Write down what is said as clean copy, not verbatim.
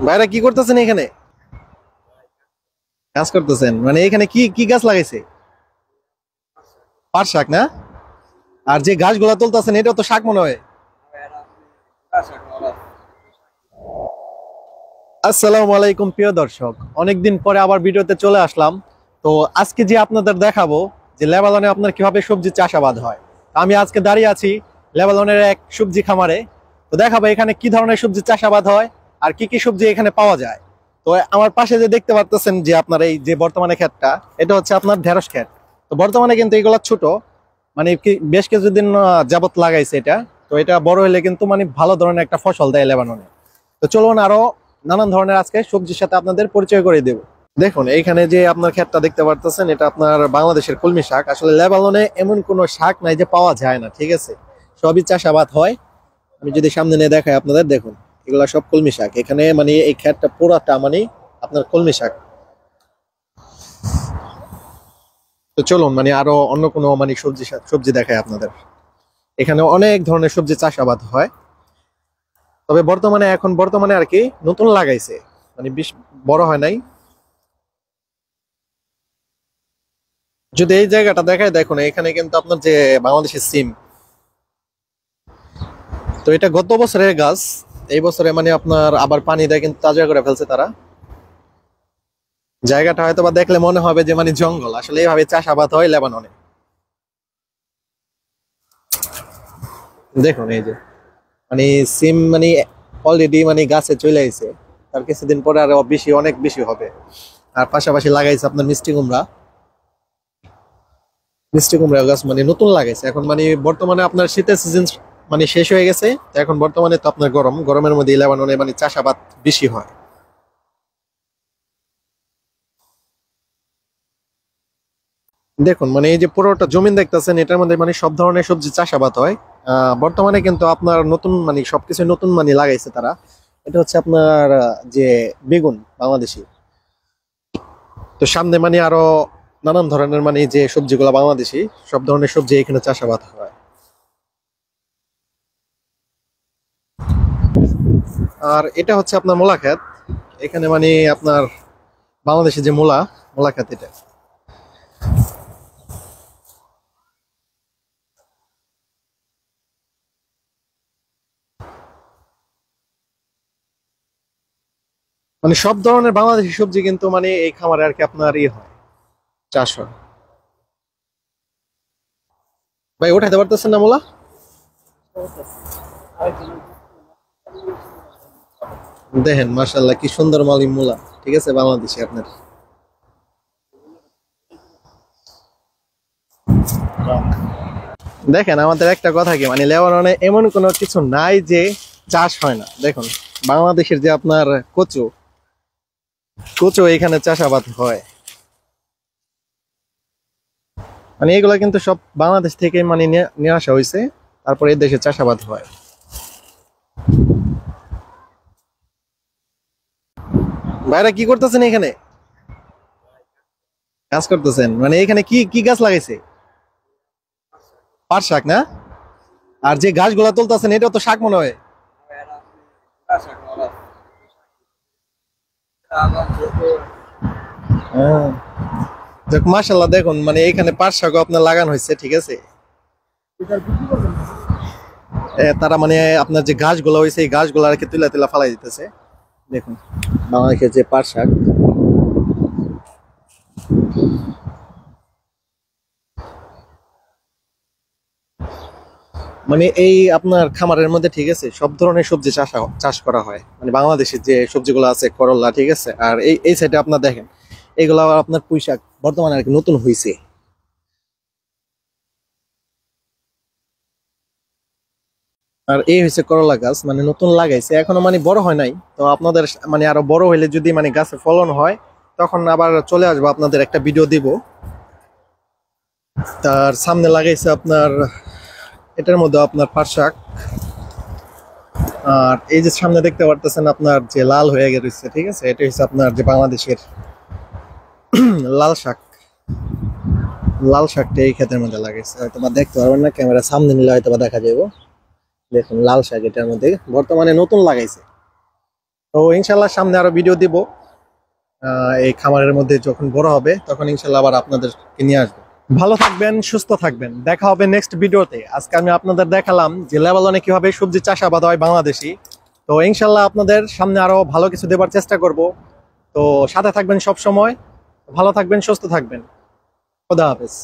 ভাইরা কি করতেছেন এখানে? কাজ করতেছেন মানে এখানে কি কি গাছ লাগাইছে? পাট শাক না? আর যে গাছগুলা তুলতেছেন এটা তো শাক মনে হয়। আসসালামু আলাইকুম প্রিয় দর্শক, অনেকদিন পরে আবার ভিডিওতে চলে আসলাম। তো আজকে যে আপনাদের দেখাবো যে লেবাননে আপনার কিভাবে সবজি চাষাবাদ হয়। আমি আজকে দাঁড়িয়ে আছি লেবাননের এক সবজি খামারে। তো দেখাবো এখানে কি ধরনের সবজি চাষাবাদ হয় আর কি কি সবজি এখানে পাওয়া যায়। তো আমার পাশে যে দেখতে পাচ্ছেন যে আপনার এই যে বর্তমানে ক্ষেতটা, এটা হচ্ছে আপনার ঢেঁড়স ক্ষেত। তো বর্তমানে কিন্তু এগুলা ছোট, মানে বেশ কিছুদিন যাবত লাগাইছে এটা। তো এটা বড় হলে কিন্তু মানে ভালো ধরনের একটা ফসল দেয় লেবাননে। তো চলুন আরো নানান ধরনের আজকে সবজির সাথে আপনাদের পরিচয় করে দেব। দেখুন এইখানে যে আপনার ক্ষেতটা দেখতে পারতেছেন, এটা আপনার বাংলাদেশের কলমি শাক। আসলে লেবাননে এমন কোনো শাক নাই যে পাওয়া যায় না, ঠিক আছে? সবই চাষাবাদ হয়। আমি যদি সামনে নিয়ে দেখাই আপনাদের, দেখুন এগুলা সব কলমি শাক। এখানে মানে এই ক্ষেতটা পুরাটা মানে আপনার কলমি শাক। তো চলুন মানে আরো অন্য কোনো মানে সবজি দেখায় আপনাদের। এখানে অনেক ধরনের সবজি চাষাবাদ হয়, তবে বর্তমানে আর কি নতুন লাগাইছে, মানে বেশ বড় হয় নাই। যদি এই জায়গাটা দেখায়, দেখুন এখানে কিন্তু আপনার যে বাংলাদেশের সিম, তো এটা গত বছরের গাছ। এই বছরে মানে আপনার আবার পানি দেয় কিন্তু তাজা করে ফেলছে তারা। জায়গাটা হয়তো বা দেখলে মনে হবে যে মানে জঙ্গল, আসলে এইভাবে চাষাবাদ হয় লেবাননে। দেখুন এই যে মানে সিম মানে অলরেডি মানে গাছে চলে আইছে, তার কিছুদিন পরে আরো বেশি, অনেক বেশি হবে। আর পাশাপাশি লাগাইছে আপনার মিষ্টি কুমড়া গাছ, মানে নতুন লাগাইছে এখন। মানে বর্তমানে আপনার শীতের সিজন মানে শেষ হয়ে গেছে, তো এখন বর্তমানে তো আপনার গরমের মধ্যে লেবাননে মানে চাষাবাদ বেশি হয়। দেখুন মানে এই যে পুরোটা জমিন দেখতেছেন, এটার মধ্যে মানে সব ধরনের সবজি চাষাবাদ হয়। বর্তমানে কিন্তু আপনার নতুন মানে সবকিছু নতুন মানে লাগাইছে তারা। এটা হচ্ছে আপনার যে বেগুন বাংলাদেশি। তো সামনে মানে আরো নানান ধরনের মানে যে সবজিগুলো বাংলাদেশি, সব ধরনের সবজি এখানে চাষাবাদ হয়। আর এটা হচ্ছে আপনার মূলা ক্ষেত। এখানে মানে আপনার বাংলাদেশে যে মূলা ক্ষেত এটা। মানে সব ধরনের বাংলাদেশি সবজি কিন্তু মানে এই খামারে আর কি আপনার হয়, চাষ হয়। ভাই উঠাইতে পারতেছেন না মূলা? দেখেন মাশাআল্লাহ কি সুন্দর মালি মূলা, ঠিক আছে, বাংলাদেশি আপনার। দেখেন আমাদের একটা কথা কি, মানে লেবাননে এমন কোনো কিছু নাই যে চাষ হয় না। দেখুন বাংলাদেশের যে আপনার কচু কচু এখানে চাষাবাদ হয়। মানে এগুলা কিন্তু সব বাংলাদেশ থেকে মানে নিয়ে আসা হয়েছে, তারপরে এই দেশে চাষাবাদ হয়। ভাইরা কি করতেছেন এখানে? কাজ করতেছেন মানে এখানে কি কি গাছ লাগাইছে? পাট শাক না? আর যে গাছগুলা তুলতেছেন এটা তো শাক মনে হয়। হ্যাঁ। যাক মাশাআল্লাহ, দেখুন মানে এখানে পাট শাকও আপনার লাগানো হয়েছে, ঠিক আছে। তারা মানে আপনার যে গাছগুলো হয়েছে এই গাছগুলো আর কি তুলা তুলা ফালাই দিতেছে। দেখুন বাংলাদেশের যে পাট শাক। মানে এই আপনার খামারের মধ্যে, ঠিক আছে, সব ধরনের সবজি চাষ করা হয়। মানে বাংলাদেশের যে সবজিগুলো আছে, করলা, ঠিক আছে। আর এই এই সাইডে আপনার দেখেন এগুলো আবার আপনার পুঁই শাক বর্তমানে আর কি নতুন হয়েছে। আর এই হয়েছে করলা গাছ, মানে নতুন লাগাইছে, এখনো মানে বড় হয় নাই। তো আপনাদের মানে আরো বড় হইলে যদি মানে গাছে ফলন হয়, তখন আবার চলে আসবো, আপনাদের একটা ভিডিও দিব। তার সামনে লাগাইছে আপনার এটার মধ্যে আপনার পাট শাক। আর এই যে সামনে দেখতে পারতেছেন আপনার যে লাল হয়ে গেছে, ঠিক আছে, এটা হচ্ছে আপনার যে বাংলাদেশের লাল শাক। লাল শাকটা এই ক্ষেতের মধ্যে লাগাইছে, হয়তো বা দেখতে পারবেন না, ক্যামেরা সামনে নিলে হয়তো বা দেখা যাবো। দেখুন লাল শাক এটার মধ্যে বর্তমানে নতুন লাগাইছে। তো ইনশাল্লাহ সামনে আরো ভিডিও দিব। এই খামারের মধ্যে যখন বড় হবে তখন ইনশাল্লাহ আবার আপনাদেরকে নিয়ে আসবো। ভালো থাকবেন, সুস্থ থাকবেন, দেখা হবে নেক্সট ভিডিওতে। আজকে আমি আপনাদের দেখালাম যে লেবাননে কিভাবে সবজি চাষাবাদ হয় বাংলাদেশি। তো ইনশাল্লাহ আপনাদের সামনে আরো ভালো কিছু দেবার চেষ্টা করব। তো সাথে থাকবেন সব সময়, ভালো থাকবেন, সুস্থ থাকবেন। খোদা হাফেজ।